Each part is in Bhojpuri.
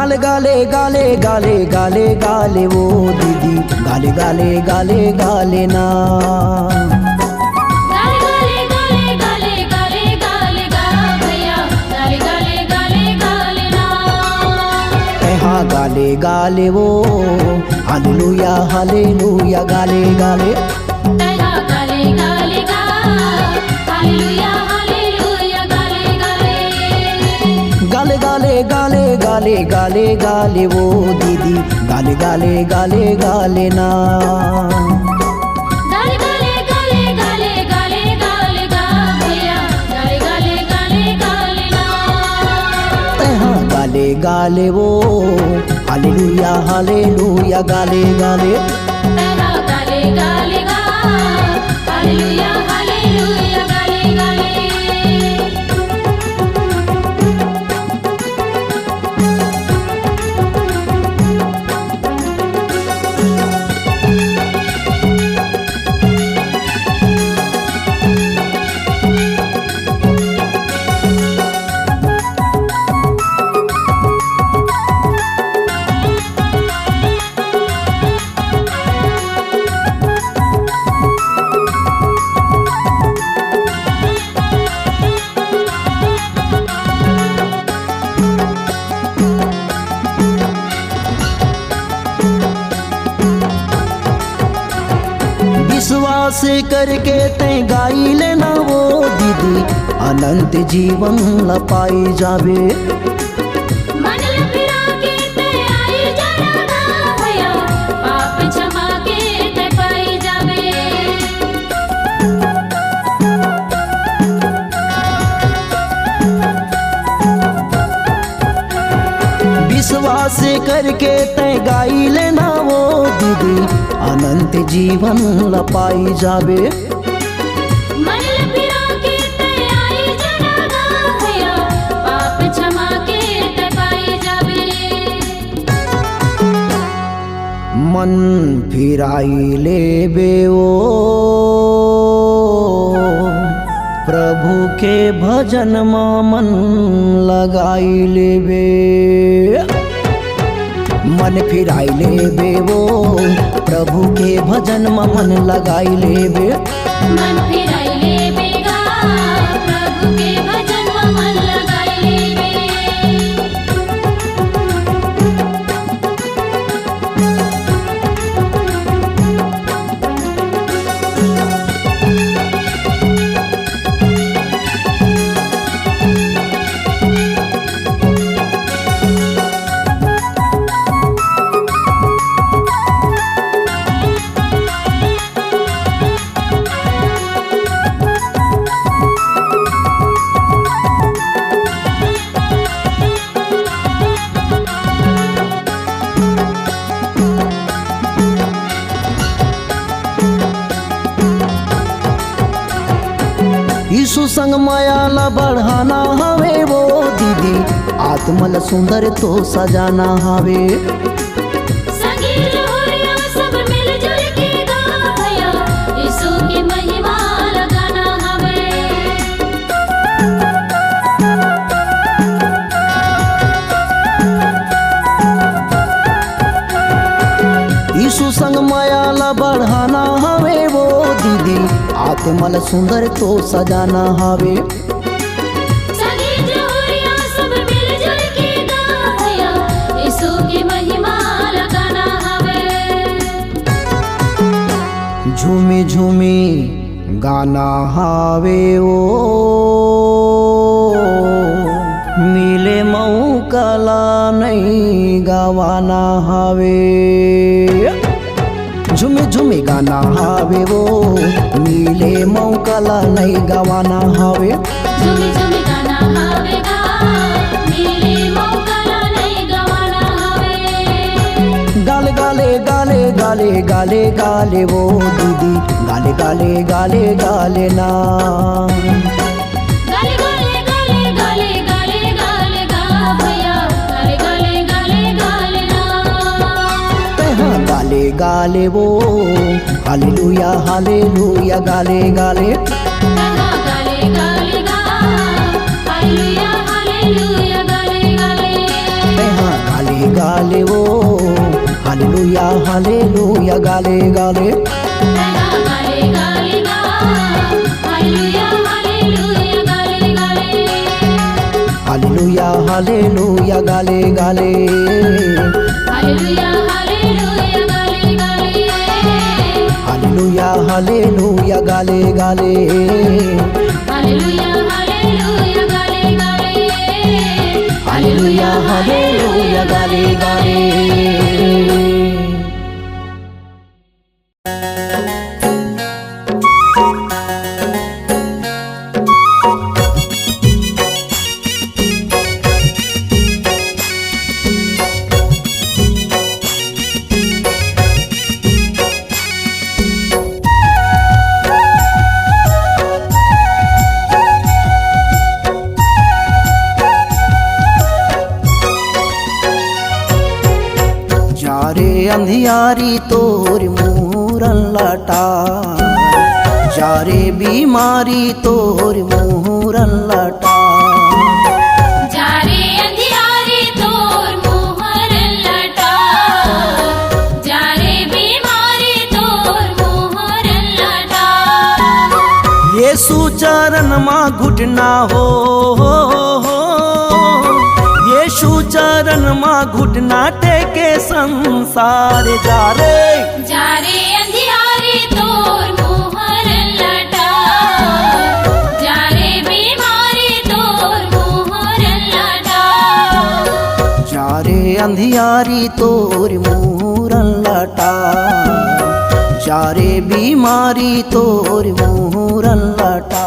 गाले गाले गाले गाले गाले गाले वो दीदी गाले गाले गाले गाले ना गाले गाले गाले गाले गाले गा भैया गाले गाले गाले गाले ना हाँ गाले गाले वो हालेलुया हालेलुया गाले गाले गाले गाले गा हालेलुया हालेलुया गाले गाले गाले गाले गाले गाले गाले गाले वो दीदी गाले गाले गाले गाले ना गाले गाले गाले गाले गाले गाले गा भैया गाले गाले गाले गाले ना हाँ गाले गाले वो हालेलुया हालेलुया गाले गाले गाले गाले गा हालेलुया हालेलुया गाले गाले विश्वास करके ते गाई लेना वो दीदी अनंत जीवन ला पाई जावे मन फिरा के ते आई जरा भैया पाप क्षमा के ते पाई जावे विश्वास करके ते गाई लेना वो दीदी अनंत जीवन ला पाई जावे मन फिरा के ते आई जरा भैया पाप क्षमा के ते पाई जावे मन फिराई लेबे ओ प्रभु के भजन में मन लगाई लेबे मन फिराई लेबे वो प्रभु के भजन में मन लगाई लेबे मन फिराई लेबे गा प्रभु के भजन में मन लगाई लेबे यीशु संग माया ला बढ़ाना हवे वो दीदी आत्मल सुंदर तो सजाना हवे संगी लोरिया सब मिलजुल के गा भैया यीशु की महिमा लगाना हवे यीशु संग माया ला बढ़ाना हवे वो दीदी आत्मल सुंदर तो सजाना हवे संगी लोरिया सब मिलजुल के गा भैया यीशु की महिमा लगाना हवे झूमी झूमी गाना हवे ओ मिले मौका ला नहीं गवाना हवे झूमी झूमी गाना हवे वो मिले मौका ला नहीं गवाना हवे झूमी झूमी गाना हवे गा मिले मौका ला नहीं गवाना हवे गाले गाले गाले गाले गाले गाले वो दीदी गाले गाले गाले गाले ना गाले गाले गाले गाले गाले गाले गा भैया गाले गाले गाले गाले ना हाँ गाले गाले वो हालेलुया हालेलुया गाले गाले गाले गाले गा हालेलुया हालेलुया गाले गाले हालेलुया गाले गाले गा गाले गाले गा हालेलुया हालेलुया गाले गाले हालेलुया हालेलुया गाले गाले हालेलुया हालेलुया गाले गाले हालेलुया हालेलुया गाले गाले हालेलुया हालेलुया गाले गाले हालेलुया हालेलुया गाले गाले। अंधियारी तोर मुहरन लटा जारे बीमारी तोर मुहरन लटा जारे अंधियारी तोर मुहरन लटा जारे बीमारी तोर मुहरन लटा यीशु चरण मा घुटना हो यीशु चरण मा घुटना टेके संसार जारे अंधियारी तोर मुहरन लटा जारे बीमारी तोर मुहरन लटा जारे अंधियारी तोर मुहरन लटा जारे बीमारी तोर मुहरन लटा।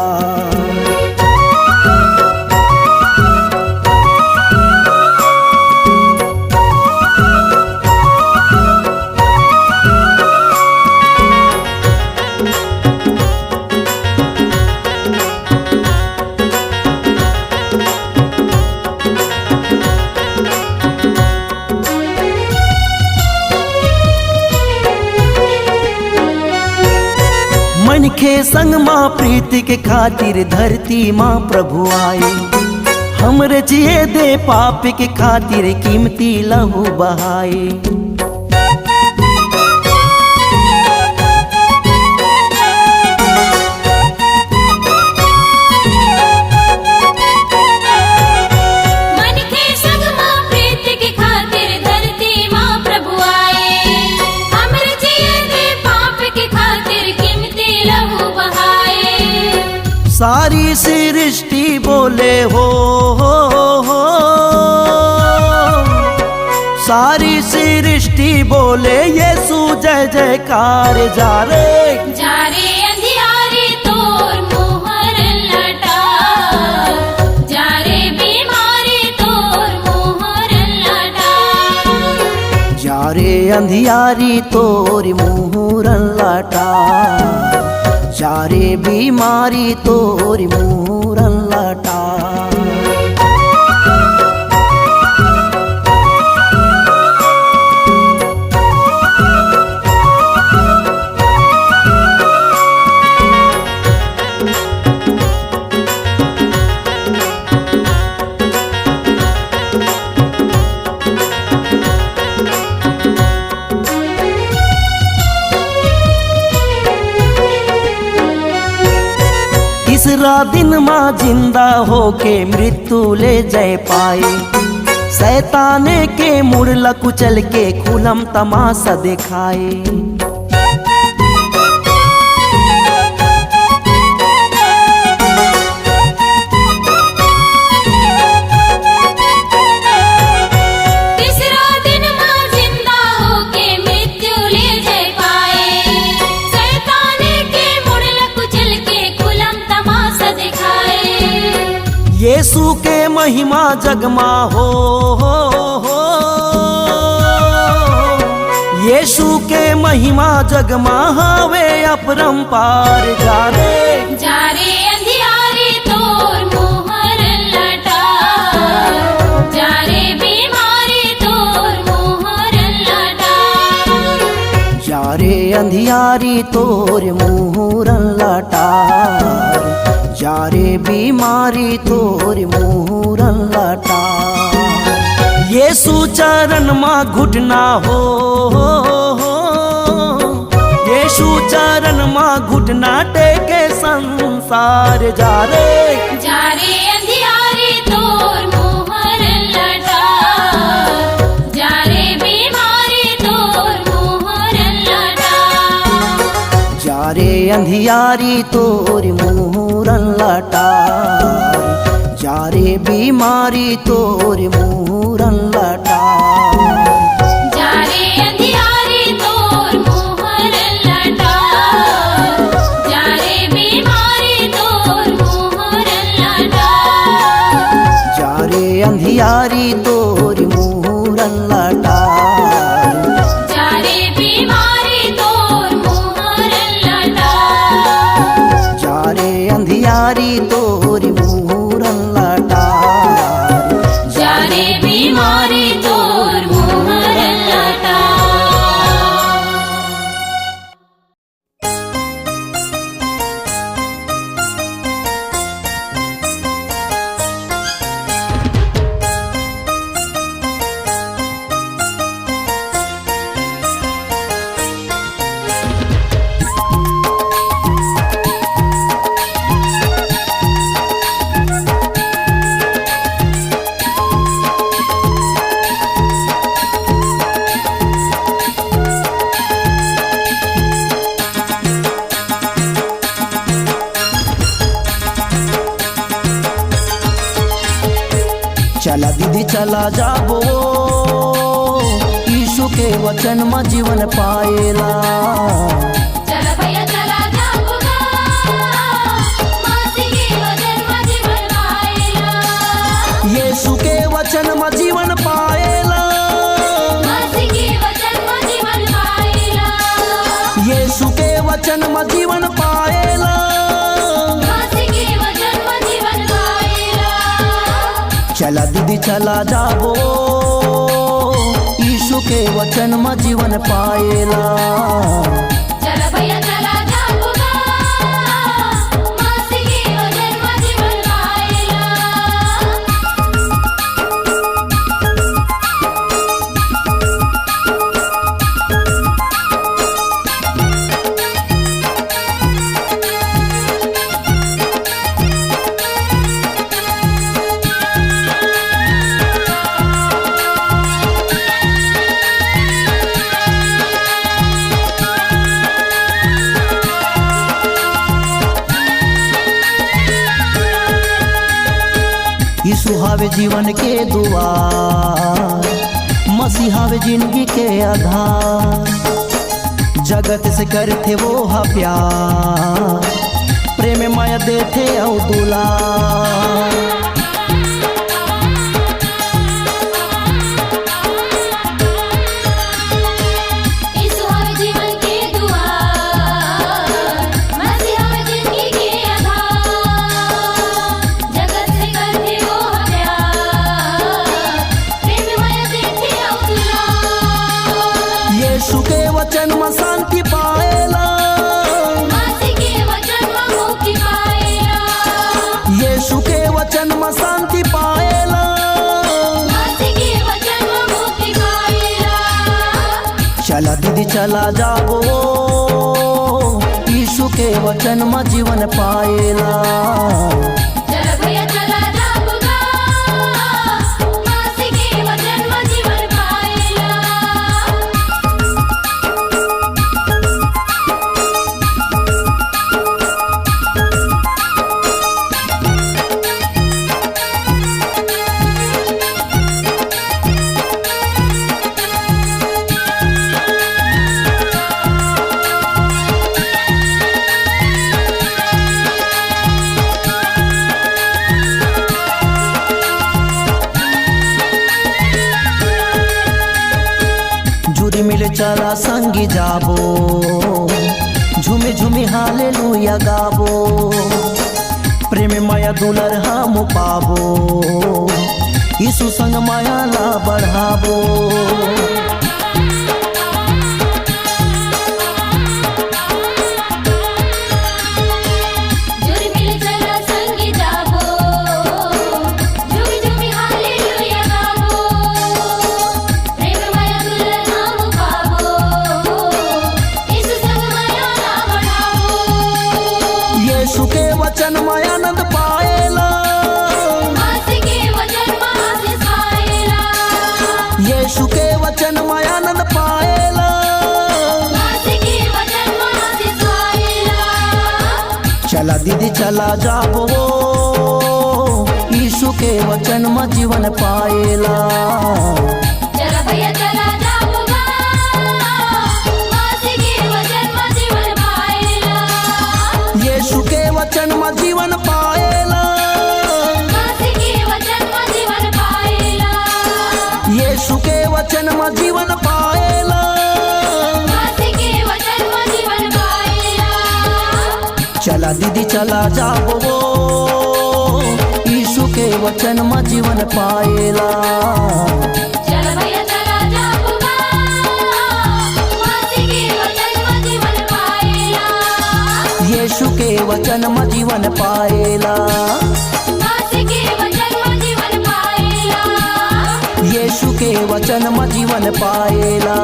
मन के संग माँ प्रीति के खातिर धरती माँ प्रभु आए हमरे जिए दे पाप के खातिर कीमती लहू बहाए सारी सृष्टि बोले हो सारी सृष्टि बोले यीशु जय जयकार जारे अंधियारी तोर मुहरन लटा जारे बीमारी तोर मुहरन लटा जारे अंधियारी तोर मुहरन लटा जारे बीमारी तोर मुहरन लटा। तीसरा दिन माँ जिंदा होके मृत्यु ले जय पाए शैताने के मुड़ला कुचल के खुलम तमाशा दिखाए यीशु के महिमा जगमा हो यीशु के महिमा जगमा हवे अपरंपार जारे अंधियारी तोर मुहरन लटा जारे बीमारी तोर मुहरन लटा जारे अंधियारी तोर मुहरन लटा जारे बीमारी तोर मुहरन लटा यीशु चरण माँ घुटना हो यीशु चरण माँ घुटना टेके संसार जा रे अंधियारे तोर मोहर लटा, जा रे बीमारी तोर मोहर लटा। जा रे अंधियारी तोर मुहरन लटार, जा रे बीमारी तोर मुहरन लटार। जा रे अंधियारे तोर मोहर लटा, जा रे बीमारी तोर मोहर लटा। जा रे अंधियारी तोर मुहरन लटार, जा रे बीमारी तोर मोहर लटा। जा रे अंधियारी तोर मुहरन लटार, जा रे बीमारी तोर मोहर लटा। चला दीदी चला जाबो, यीशु के वचन में जीवन पाएला। चला भैया चला जाऊंगा, मासी के वचन में जीवन पाएला। यीशु के वचन में जीवन पाएला, मासी के वचन में जीवन पाएला। यीशु के वचन में जीवन पाएला। मासी के वचन में जीवन पाएला। चला दीदी चला जाबो, यीशु के वचन में जीवन पाएला। चला भैया चला जाऊंगा, मासी के वचन में जीवन पाएला। यीशु हावे जीवन के दुआर, मसीह हावे जिंदगी के आधार। जगत से करते वो हा प्यार, प्रेम माया देते औ दुलार। यीशु हमें जीवन के दुआर, मसीह हमें जिंदगी के आधार। जगत से करते वो प्यार, प्रेम माया देते दुलार। यीशु के वचन में शांति पाएला, मासी के वचन में मुक्ति पाएला। यीशु के वचन में शांति पाएला। मासी के वचन में मुक्ति पाएला। चला दीदी चला जाबो, यीशु के वचन में जीवन पाएला। चला भैया चला जाऊंगा, मासी के वचन में जीवन पाएला। जुरी मिले चला संगी जाबो, झूमे झूमे हालेलुया गाबो। प्रेम माया दुलर हम पाबो, यीशु संग माया ला बढ़ाबो। जुर मिल चला संगी जाबो, झूमी झूमी हालेलुया गाबो। प्रेम माया दुल्हन हम पाबो, यीशु संग माया दीदी चला जाबो यीशु के वचन में जीवन पाएला। चला भैया चला जाओ बा, मासी के वचन में जीवन पाएला। यीशु के वचन में जीवन पाएला। मासी के वचन में जीवन पाएला। यीशु के वचन में जीवन पाएला। मासी के वचन में जीवन पाएला। चला दीदी चला जाबो यीशु के वचन में जीवन पाएला। चला भैया चला जाओ बा, मासी के वचन में जीवन पाएला। यीशु के वचन में जीवन पाएला। मासी के वचन में जीवन पाएला। यीशु के वचन में जीवन पाएला।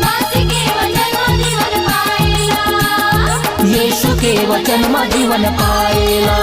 मासी के वचन में जीवन पाएला। यीशु के वचन में जीवन पाएला।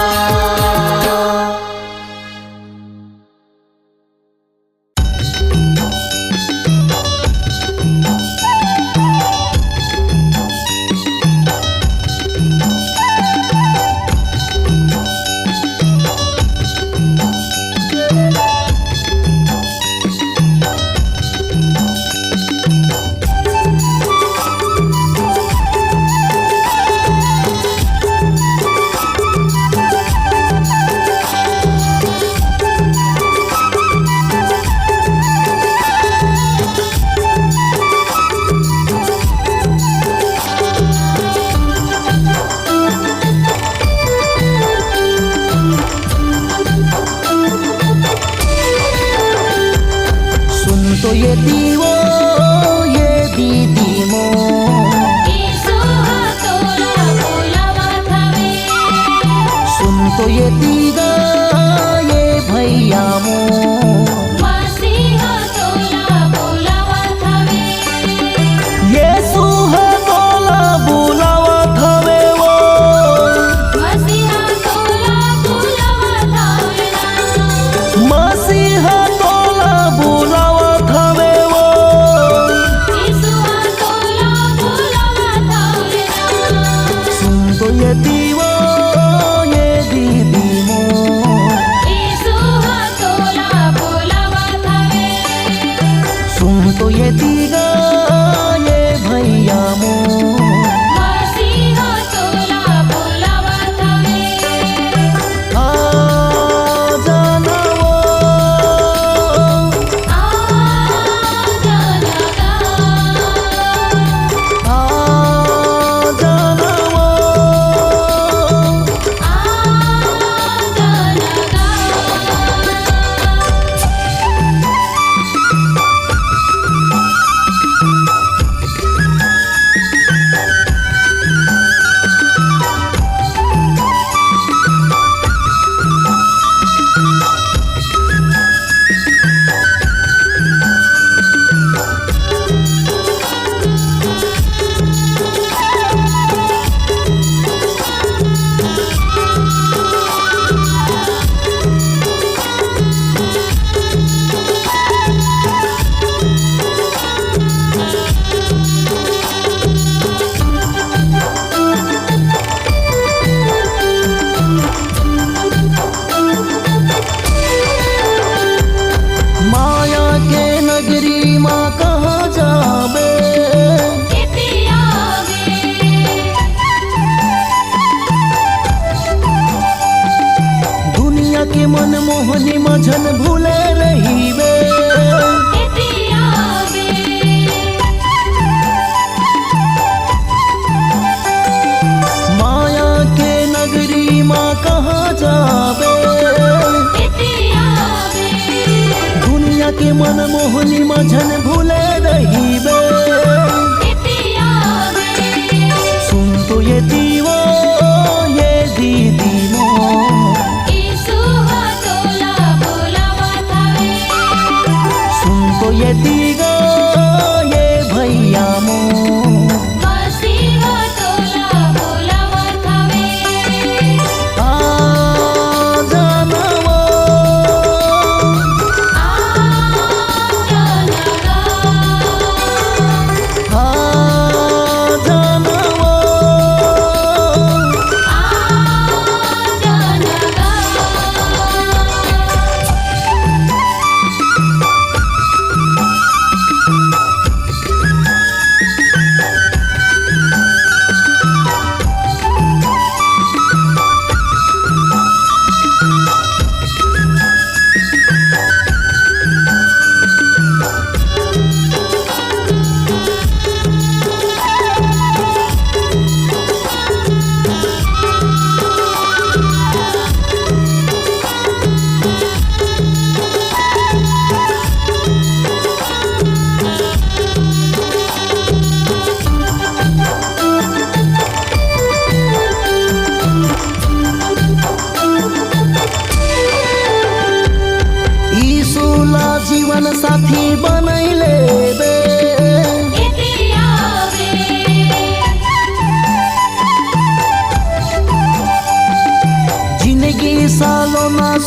तो ये दीवो ये दीदी मो यीशु हातोला बोलावा थावे। सुन तो ये दीगा ये भैया मो मासी हातोला बोलावा थावे। यीशु हातोला बोलावा थावे वो मासी हातोला बोलावा थावे। मासी हातोला बोलावा थावे वो यीशु हातोला बोलावा थावे। सुन तो ये दीवो ये दीदी मो यीशु हातोला बोलावा थावे। सुन तो ये दीगा ये भैया मो मासी हातोला बोलावा थावे। आ जाना वो आ जाना गा, आ जाना वो आ जाना गा।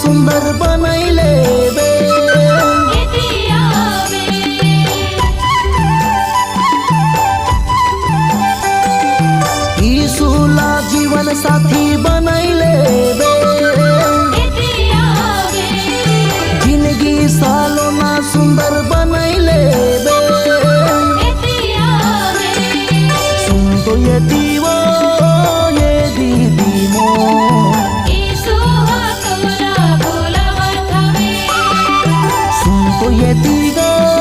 सुंदर बनैले बे। यीशुला जीवन साथी बनैले बे। जिंदगी सालों ना सुंदर बनैले बे। सुन तो ये दीवो ये दीदी मो, सुन तो ये दीवो